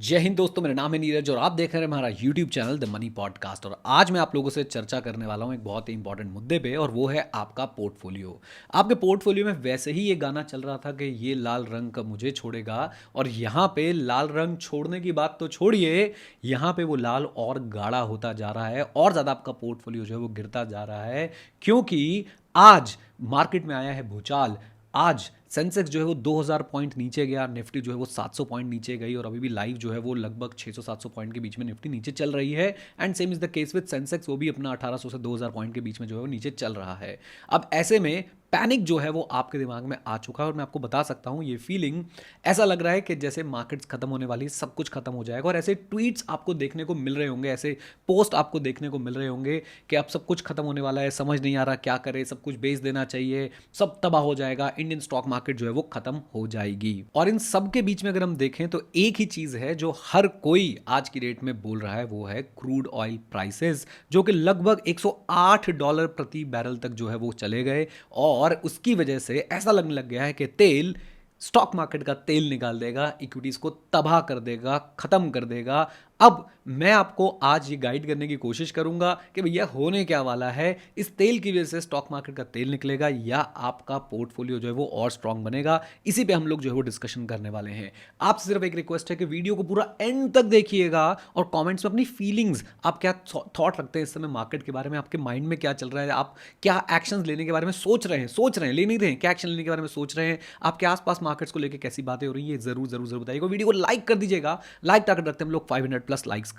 जय हिंद दोस्तों, मेरा नाम है नीरज और आप देख रहे हैं हमारा YouTube channel the money podcast. और आज मैं आप लोगों से चर्चा करने वाला हूं एक बहुत ही इंपॉर्टेंट मुद्दे पे, और वो है आपका पोर्टफोलियो। आपके पोर्टफोलियो में वैसे ही ये गाना चल रहा था कि ये लाल रंग कब मुझे छोड़ेगा, और यहाँ पे लाल रंग छोड़ने की बात तो छोड़िए, यहाँ पे वो लाल और गाढ़ा होता जा रहा है और ज़्यादा आपका पोर्टफोलियो जो है वो गिरता जा रहा है, क्योंकि आज मार्केट में आया है भूचाल। आज सेंसेक्स जो है वो 2000 पॉइंट नीचे गया, निफ्टी जो है वो 700 पॉइंट नीचे गई, और अभी भी लाइव जो है वो लगभग 600-700 पॉइंट के बीच में निफ्टी नीचे चल रही है। And same is the case with Sensex, वो भी अपना 1800 से 2000 पॉइंट के बीच में जो है वो नीचे चल रहा है। अब ऐसे में पैनिक जो है वो आपके दिमाग में आ चुका है, और मैं आपको बता सकता हूँ ये फीलिंग, ऐसा लग रहा है कि जैसे मार्केट्स खत्म होने वाली है, सब कुछ खत्म हो जाएगा। और ऐसे ट्वीट्स आपको देखने को मिल रहे होंगे, ऐसे पोस्ट आपको देखने को मिल रहे होंगे कि अब सब कुछ खत्म होने वाला है, समझ नहीं आ रहा क्या करे, सब कुछ बेच देना चाहिए, सब तबाह हो जाएगा, इंडियन स्टॉक मार्केट जो है वो खत्म हो जाएगी। और इन सब के बीच में अगर हम देखें तो एक ही चीज है जो हर कोई आज की डेट में बोल रहा है, वो है क्रूड ऑयल प्राइसेस, जो कि लगभग $108 प्रति बैरल तक जो है वो चले गए। और उसकी वजह से ऐसा लगने लग गया है कि तेल, स्टॉक मार्केट का तेल निकाल देगा, इक्विटीज को तबाह कर देगा, खत्म कर देगा। अब मैं आपको आज ये गाइड करने की कोशिश करूंगा कि भैया होने क्या वाला है, इस तेल की वजह से स्टॉक मार्केट का तेल निकलेगा या आपका पोर्टफोलियो जो है वो और स्ट्रांग बनेगा। इसी पे हम लोग जो है वो डिस्कशन करने वाले हैं। आपसे सिर्फ एक रिक्वेस्ट है कि वीडियो को पूरा एंड तक देखिएगा, और कमेंट्स में अपनी फीलिंग्स, आप क्या थॉट रखते हैं इस समय मार्केट के बारे में, आपके माइंड में क्या चल रहा है, आप क्या एक्शंस लेने के बारे में सोच रहे हैं, ले नहीं रहे हैं, क्या एक्शन लेने के बारे में सोच रहे हैं, आपके आसपास मार्केट्स को लेकर कैसी बातें हो रही है, ये जरूर जरूर जरूर बताइएगा। वीडियो को लाइक कर दीजिएगा, लाइक टारगेट रखते हैं हम लोग 500+ लाइक्स का।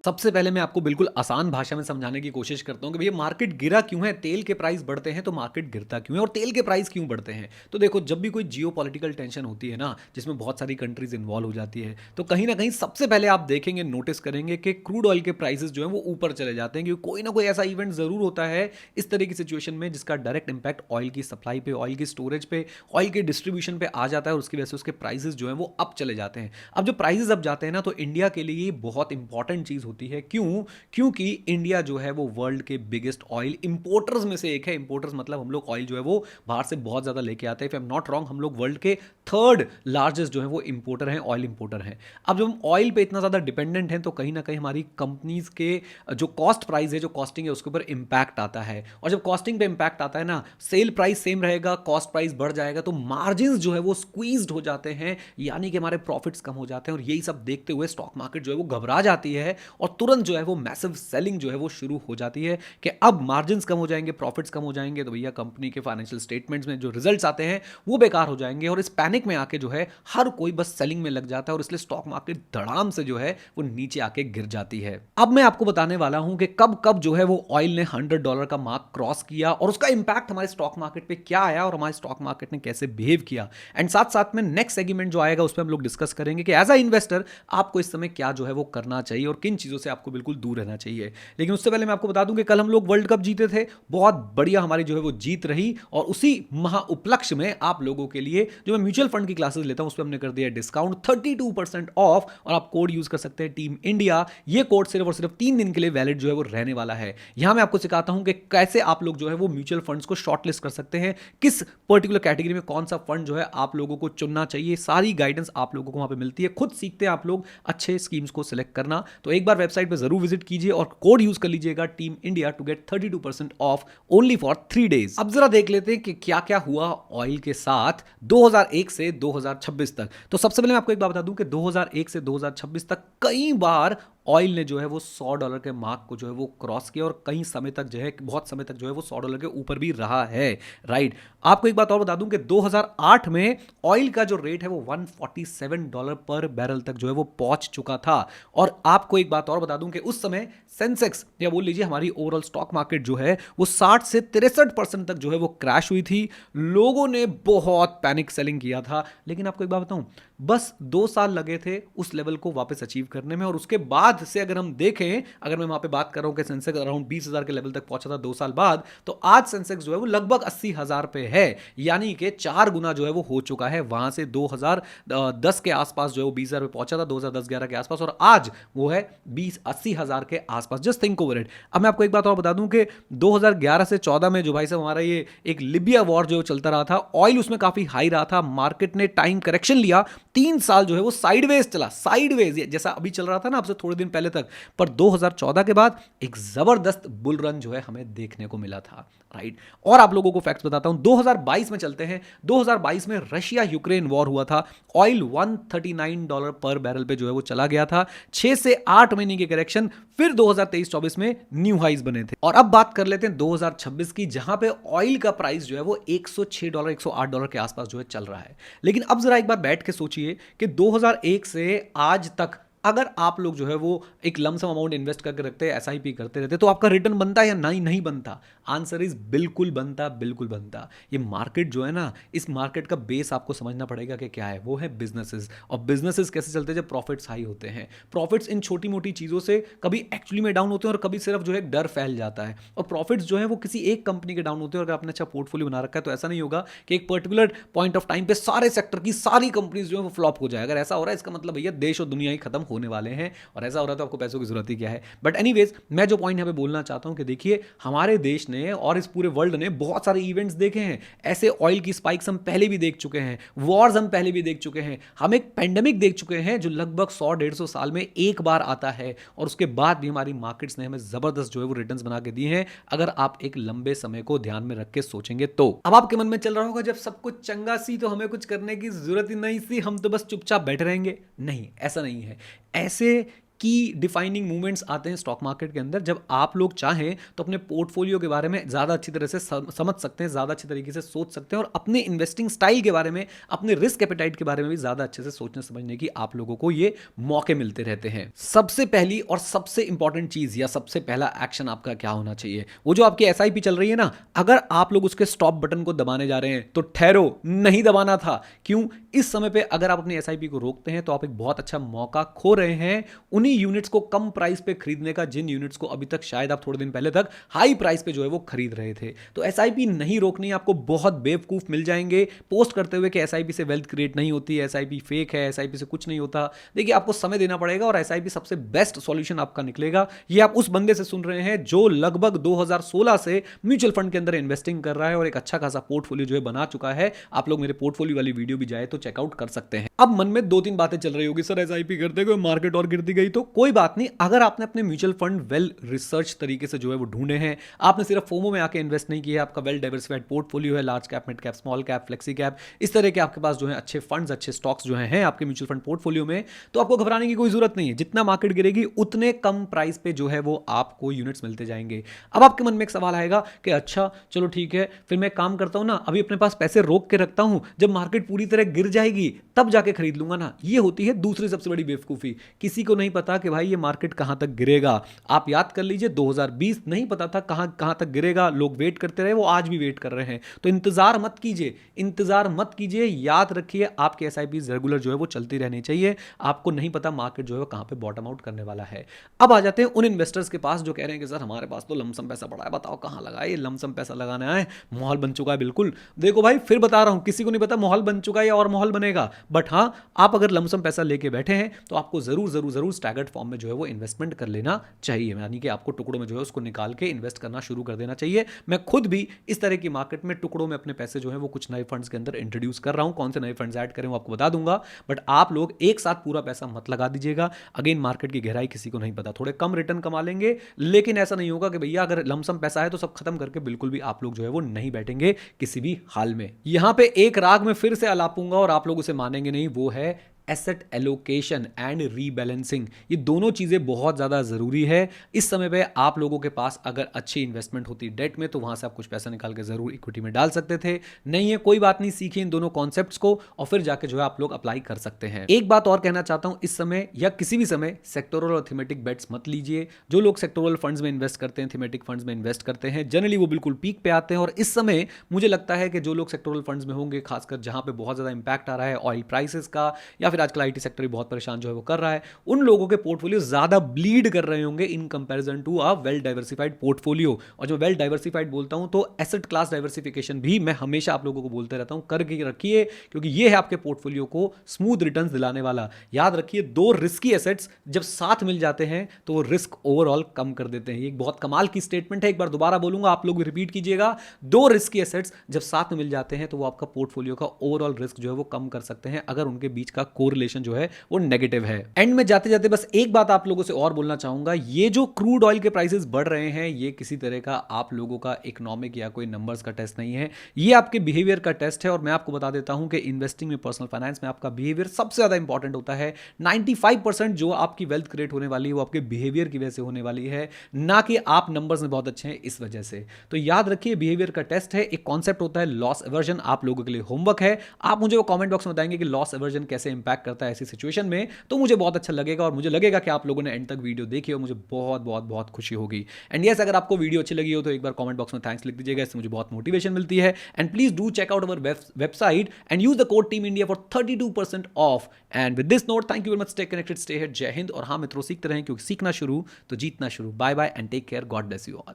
सबसे पहले मैं आपको बिल्कुल आसान भाषा में समझाने की कोशिश करता हूं कि भैया मार्केट गिरा क्यों है, तेल के प्राइस बढ़ते हैं तो मार्केट गिरता क्यों है, और तेल के प्राइस क्यों बढ़ते हैं। तो देखो, जब भी कोई जियोपॉलिटिकल टेंशन होती है ना, जिसमें बहुत सारी कंट्रीज इन्वॉल्व हो जाती है, तो कहीं ना कहीं सबसे पहले आप देखेंगे, नोटिस करेंगे कि क्रूड ऑयल के प्राइसेस जो है वो ऊपर चले जाते हैं, क्योंकि कोई ना कोई ऐसा इवेंट जरूर होता है इस तरह की सिचुएशन में जिसका डायरेक्ट इंपैक्ट ऑयल की सप्लाई पे, ऑयल की स्टोरेज पे, ऑयल के डिस्ट्रीब्यूशन पे आ जाता है, और उसकी वजह से उसके प्राइसेस जो है वो अप चले जाते हैं। अब जो प्राइसेस अप जाते हैं ना, तो इंडिया के लिए बहुत इंपॉर्टेंट चीज होती है। क्यों? क्योंकि इंडिया जो है वो वर्ल्ड के बिगेस्ट ऑयल इंपोर्टर्स में से एक है। इंपोर्टर्स मतलब हम लोग ऑयल जो है वो बाहर से बहुत ज्यादा लेके आते हैं। If I am not wrong, हम लोग वर्ल्ड के थर्ड लार्जेस्ट जो है वो इंपोर्टर हैं, ऑयल इंपोर्टर हैं। अब जब हम ऑयल पे इतना ज्यादा डिपेंडेंट हैं, तो कहीं ना कहीं हमारी कंपनीज के जो कॉस्ट प्राइस है, जो कॉस्टिंग है, उसके ऊपर इंपैक्ट आता है। और जब कॉस्टिंग पे इंपैक्ट आता है ना, सेल प्राइस सेम रहेगा, कॉस्ट प्राइस बढ़ जाएगा, तो मार्जिन जो है वो स्क्वीज्ड हो जाते हैं, यानी कि हमारे प्रॉफिट्स कम हो जाते हैं। और यही सब देखते हुए स्टॉक मार्केट जो है वो घबरा जाती है, और तुरंत जो है वो मैसिव सेलिंग जो है वो शुरू हो जाती है कि अब मार्जिन्स कम हो जाएंगे, प्रॉफिट्स कम हो जाएंगे, तो भैया कंपनी के फाइनेंशियल स्टेटमेंट्स में जो रिजल्ट्स आते हैं वो बेकार हो जाएंगे। और इस पैनिक में आके जो है हर कोई बस सेलिंग में लग जाता है, और इसलिए स्टॉक मार्केट धड़ाम से जो है वो नीचे आके गिर जाती है। अब मैं आपको बताने वाला हूं कि कब कब जो है वो ऑयल ने $100 का मार्क क्रॉस किया, और उसका इंपैक्ट हमारे स्टॉक मार्केट पे क्या आया, और हमारे स्टॉक मार्केट ने कैसे बिहेव किया। एंड साथ साथ में नेक्स्ट सेगमेंट जो आएगा उस पर हम लोग डिस्कस करेंगे कि एज अ इन्वेस्टर आपको इस समय क्या जो है वो करना चाहिए, और किन चीजों से आपको बिल्कुल दूर रहना चाहिए। लेकिन उससे पहले मैं आपको बता दूं कि कल हम लोग वर्ल्ड कप जीते थे, बहुत बढ़िया हमारी जो है वो जीत रही, और उसी महा उपलक्ष्य में आप लोगों के लिए जो मैं म्यूचुअल फंड की क्लासेस लेता हूं उस पर हमने कर दिया डिस्काउंट 32% ऑफ, और आप कोड यूज कर सकते हैं टीम इंडिया। ये कोड सिर्फ और सिर्फ 3 दिन के लिए वैलिड जो है वो रहने वाला है। यहां मैं आपको सिखाता हूं कि कैसे आप लोग जो है वो म्यूचुअल फंड्स को शॉर्टलिस्ट कर सकते हैं, किस पर्टिकुलर कैटेगरी में कौन सा फंड जो है आप लोगों को चुनना चाहिए, सारी गाइडेंस आप लोगों को वहां पे मिलती है। खुद सीखते हैं आप लोग अच्छे स्कीम्स को सिलेक्ट करना। तो एक बार वेबसाइट पे जरूर विजिट कीजिए और कोड यूज कर लीजिएगा team India to get 32% off only for 3 days. अब जरा देख लेते हैं कि क्या क्या हुआ ऑयल के साथ 2001 से 2026 तक। तो सबसे पहले मैं आपको एक बात बता दूं कि 2001 से 2026 तक कई बार ऑयल ने जो है वो $100 के मार्क को जो है वो क्रॉस किया, और कई समय तक जो है, बहुत समय तक जो है वो $100 के ऊपर भी रहा है। राइट। आपको एक बात और बता दूं कि 2008 में ऑयल का जो रेट है वो $147 पर बैरल तक जो है वो पहुंच चुका था। और आपको एक बात और बता दूं कि उस समय सेंसेक्स, या बोल लीजिए हमारी ओवरऑल स्टॉक मार्केट जो है वो 60 से 63% तक जो है वो क्रैश हुई थी। लोगों ने बहुत पैनिक सेलिंग किया था। लेकिन आपको एक बात बताऊं, बस 2 साल लगे थे उस लेवल को वापस अचीव करने में। और उसके बाद से अगर हम देखें, अगर मैं वहां पे बात कर रहा हूं कि सेंसेक्स अराउंड 20,000 के लेवल तक पहुंचा था 2 साल बाद, तो आज सेंसेक्स जो है वो लगभग 80,000 पे है, यानी कि 4 गुना जो है वो हो चुका है। वहां से 2010 के आसपास जो है वो 20,000 पे पहुंचा था, 2010-11 के आसपास, और आज वो है 80,000 के आसपास। Just think over it. अब मैं आपको एक बात और बता दूं कि 2011 से 14 में जो भाई साहब हमारा ये एक लिबिया वॉर जो चलता रहा था, ऑयल उसमें काफी हाई रहा था, मार्केट ने टाइम करेक्शन लिया, 3 साल जो है वो साइडवेज चला, साइडवेज जैसा अभी चल रहा था ना आपसे थोड़े दिन पहले तक। पर 2014 के बाद एक जबरदस्त बुल रन जो है हमें देखने को मिला था, राइट। और आप लोगों को फैक्ट्स बताता हूं, 2022 में चलते हैं। 2022 में रशिया यूक्रेन वॉर हुआ था, ऑयल $139 पर बैरल पे जो है वो चला गया था, 6 से 8 महीने की करेक्शन, फिर 2023-24 में न्यू हाइज बने थे। और अब बात कर लेते हैं 2026 की, जहां पे ऑयल का प्राइस जो है वो $106 $108 के आसपास जो है चल रहा है। लेकिन अब जरा एक बार बैठ के सोचिए कि 2001 से आज तक अगर आप लोग जो है वो एक लमसम अमाउंट इन्वेस्ट करके रखते हैं, एसआईपी करते रहते, तो आपका रिटर्न बनता है या नहीं? नहीं बनता। आंसर इज बिल्कुल बनता, बिल्कुल बनता। ये मार्केट जो है ना, इस मार्केट का बेस आपको समझना पड़ेगा कि क्या है। वो है बिजनेसेस। और बिजनेसेस कैसे चलते हैं? जब प्रॉफिट्स हाई होते हैं। प्रॉफिट्स इन छोटी मोटी चीज़ों से कभी एक्चुअली में डाउन होते हैं और कभी सिर्फ जो है डर फैल जाता है। और प्रॉफिट्स जो है वो किसी एक कंपनी के डाउन होते हैं। और अगर आपने अच्छा पोर्टफोलियो बना रखा है तो ऐसा नहीं होगा कि एक पर्टिकुलर पॉइंट ऑफ टाइम पे सारे सेक्टर की सारी कंपनीज जो है वो फ्लॉप हो जाए। अगर ऐसा हो रहा है इसका मतलब भैया देश और दुनिया ही खत्म होने वाले हैं, और ऐसा हो रहा है तो आपको पैसों की जरूरत ही क्या है। बट एनीवेज, मैं जो पॉइंट यहाँ पे बोलना चाहता हूं कि देखिए, हमारे देश ने और इस पूरे वर्ल्ड ने बहुत सारे इवेंट्स देखे हैं। ऐसे ऑयल की स्पाइक्स हम पहले भी देख चुके हैं, वॉर्स हम पहले भी देख चुके हैं, हम एक पेंडेमिक देख चुके हैं जो लगभग 100-150 साल में एक बार आता है। और उसके बाद भी हमारी मार्केट्स ने हमें जबरदस्त जो है वो रिटर्न्स बना के दिए हैं, अगर आप एक लंबे समय को ध्यान में रख के सोचेंगे तो। अब आपके मन में चल रहा होगा, जब सब कुछ चंगा सी तो हमें कुछ करने की जरूरत ही नहीं सी, हम तो बस चुपचाप बैठे रहेंगे। नहीं, ऐसा नहीं है। ऐसे की डिफाइनिंग मूवमेंट्स आते हैं स्टॉक मार्केट के अंदर, जब आप लोग चाहें तो अपने पोर्टफोलियो के बारे में ज़्यादा अच्छी तरह से समझ सकते हैं, ज़्यादा अच्छी तरीके से सोच सकते हैं, और अपने इन्वेस्टिंग स्टाइल के बारे में, अपने रिस्क एपेटाइट के बारे में भी ज़्यादा अच्छे से सोचने समझने की आप लोगों को ये मौके मिलते रहते हैं। सबसे पहली और सबसे इंपॉर्टेंट चीज़ या सबसे पहला एक्शन आपका क्या होना चाहिए? वो जो आपकी एसआईपी चल रही है ना, अगर आप लोग उसके स्टॉप बटन को दबाने जा रहे हैं तो ठहरो, नहीं दबाना था। क्यों? इस समय पे अगर आप अपनी एसआईपी को रोकते हैं तो आप एक बहुत अच्छा मौका खो रहे हैं उन्हीं यूनिट्स को कम प्राइस पे खरीदने का, जिन यूनिट्स को अभी तक शायद आप थोड़े दिन पहले तक हाई प्राइस पे जो है वो खरीद रहे थे। तो एसआईपी नहीं रोकनी, आपको बहुत बेवकूफ मिल जाएंगे पोस्ट करते हुए कि एसआईपी से वेल्थ क्रिएट नहीं होती, एसआईपी फेक है, एसआईपी से कुछ नहीं होता। देखिए, आपको समय देना पड़ेगा और एसआईपी सबसे बेस्ट सॉल्यूशन आपका निकलेगा। ये आप उस बंदे से सुन रहे हैं जो लगभग 2016 से म्यूचुअल फंड के अंदर इन्वेस्टिंग कर रहा है और एक अच्छा खासा पोर्टफोलियो जो है बना चुका है। आप लोग मेरे पोर्टफोलियो वाली वीडियो भी जाए तो चेकआउट कर सकते हैं। अब मन में 2-3 बातें चल रही होगी, सर एसआईपी करते हुए मार्केट और गिरती गई तो। कोई बात नहीं, अगर आपने अपने म्यूचुअल फंड वेल रिसर्च तरीके से जो है वो ढूंढे हैं, आपने सिर्फ फोमो में आके इन्वेस्ट नहीं किया, आपका वेल डाइवर्सिफाइड पोर्टफोलियो है, large cap, mid cap, small cap, flexi cap, इस तरह के आपके पास जो है अच्छे फंड्स, अच्छे स्टॉक्स जो हैं आपके म्यूचुअल फंड पोर्टफोलियो में, तो आपको घबराने की कोई जरूरत नहीं है। जितना मार्केट गिरेगी उतने कम प्राइस पे जो है वो आपको यूनिट्स मिलते जाएंगे। अब आपके मन में एक सवाल आएगा कि अच्छा चलो ठीक है, फिर मैं काम करता हूं ना, अभी अपने पास पैसे रोक के रखता हूं, जब मार्केट पूरी तरह गिर जाएगी तब जाके खरीद लूंगा ना। ये होती है दूसरी सबसे बड़ी बेवकूफी। किसी को नहीं पता कि भाई ये मार्केट कहां तक गिरेगा। आप याद कर लीजिए, 2020 नहीं पता था कहां तक गिरेगा, लोग वेट करते रहे, वो आज भी वेट कर रहे हैं। तो इंतजार मत कीजिए, इंतजार मत कीजिए। याद रखिए, आपके एसआईपी रेगुलर जो है वो चलती रहनी चाहिए। आपको नहीं पता मार्केट जो है कहां पे बॉटम आउट करने वाला है। अब आ जाते हैं उन इन्वेस्टर्स के पास जो कह रहे हैं कि सर हमारे पास तो लमसम पैसा पड़ा है, बताओ कहां लगाए। ये लमसम पैसा लगाना है, माहौल बन चुका है। बिल्कुल, देखो भाई, फिर बता रहा हूं, किसी को नहीं पता माहौल बन चुका है और माहौल बनेगा। बट हाँ, आप अगर लमसम पैसा लेके बैठे हैं तो आपको जरूर जरूर जरूर स्टैगर्ड फॉर्म में जो है वो इन्वेस्टमेंट कर लेना चाहिए, यानी कि आपको टुकड़ों में जो है उसको निकाल के इन्वेस्ट करना शुरू कर देना चाहिए। मैं खुद भी इस तरह की मार्केट में टुकड़ों में अपने पैसे जो है वो कुछ नए फंड्स के अंदर इंट्रोड्यूस कर रहा हूं। कौन से नए फंड्स ऐड करें वो आपको बता दूंगा, बट आप लोग एक साथ पूरा पैसा मत लगा दीजिएगा। अगेन, मार्केट की गहराई किसी को नहीं पता, थोड़े कम रिटर्न कमा लेंगे, लेकिन ऐसा नहीं होगा कि भैया अगर लमसम पैसा है तो सब खत्म करके बिल्कुल भी आप लोग जो है वो नहीं बैठेंगे किसी भी हाल में। यहां पे एक राग में फिर से अलापूंगा और आप लोग उसे मानेंगे नहीं, वो है एसेट एलोकेशन एंड रीबैलेंसिंग, ये दोनों चीज़ें बहुत ज़्यादा ज़रूरी है। इस समय पे आप लोगों के पास अगर अच्छी इन्वेस्टमेंट होती डेट में तो वहाँ से आप कुछ पैसा निकाल के ज़रूर इक्विटी में डाल सकते थे। नहीं है कोई बात नहीं, सीखिए इन दोनों कॉन्सेप्ट्स को और फिर जाके जो है आप लोग अप्लाई कर सकते हैं। एक बात और कहना चाहता हूँ, इस समय या किसी भी समय सेक्टोरल और थीमेटिक बेट्स मत लीजिए। जो लोग सेक्टोरल फंड्स में इन्वेस्ट करते हैं, थीमेटिक फंड्स में इन्वेस्ट करते हैं, जनरली वो बिल्कुल पीक पे आते हैं। और इस समय मुझे लगता है कि जो लोग सेक्टोरल फंड्स में होंगे, खासकर जहां पे बहुत ज़्यादा इंपैक्ट आ रहा है ऑयल प्राइसेस का, या फिर आजकल आईटी सेक्टर भी बहुत परेशान जो है वो कर रहा है, उन लोगों के पोर्टफोलियो ज़्यादा ब्लीड कर रहे होंगे in comparison to a well diversified portfolio. और जो वेल डाइवर्सिफाइड बोलता हूं तो एसेट क्लास डाइवर्सिफिकेशन भी मैं हमेशा आप लोगों को बोलते रहता हूं, करके रखिए, क्योंकि ये है आपके पोर्टफोलियो को स्मूथ रिटर्न्स दिलाने वाला। याद रखिए, दो रिस्की एसेट्स जब साथ मिल जाते हैं तो वो रिस्क ओवरऑल कम कर देते हैं। ये एक बहुत कमाल की स्टेटमेंट है, एक बार दोबारा बोलूंगा, आप लोग रिपीट कीजिएगा। दो रिस्की एसेट्स जब साथ में मिल जाते हैं तो वो आपका पोर्टफोलियो का ओवरऑल रिस्क जो है वो कम कर सकते हैं, अगर उनके बीच का कोरिलेशन जो है वो नेगेटिव है। एंड में जाते जाते बस एक बात आप लोगों से और बोलना चाहूंगा, ये जो क्रूड ऑयल के प्राइसेस बढ़ रहे हैं, ये किसी तरह का आप लोगों का इकोनॉमिक या कोई नंबर्स का टेस्ट नहीं है, ये आपके बिहेवियर का टेस्ट है। और मैं आपको बता देता हूं कि इन्वेस्टिंग में, पर्सनल फाइनेंस में आपका बिहेवियर सबसे ज्यादा इंपॉर्टेंट होता है। 95% जो आपकी वेल्थ क्रिएट होने वाली है वो आपके बिहेवियर की वजह से होने वाली है, ना कि आप नंबर्स में बहुत अच्छे हैं इस वजह से। तो याद रखिए, बिहेवियर का टेस्ट है। एक कॉन्सेप्ट होता है लॉस एवर्जन, आप लोगों के लिए होमवर्क है। आप मुझे वो कमेंट बॉक्स में बताएंगे कि लॉस एवर्जन कैसे इंपैक्ट करता है ऐसी सिचुएशन में, तो मुझे बहुत अच्छा लगेगा और मुझे लगेगा कि आप लोगों ने एंड तक वीडियो देखी और मुझे बहुत बहुत बहुत खुशी होगी। एंड यस, अगर आपको वीडियो अच्छी लगी हो तो एक बार कमेंट बॉक्स में थैंक्स लिख दीजिएगा, इससे मुझे बहुत मोटिवेशन मिलती है। And please do check out our website and use the code team India for 32% off. And with this note, thank you very much, stay connected, stay here, जय हिंद। और हाँ मित्रों, सीखते रहें, क्योंकि सीखना शुरू तो जीतना शुरू। Bye bye and take care, god bless you all.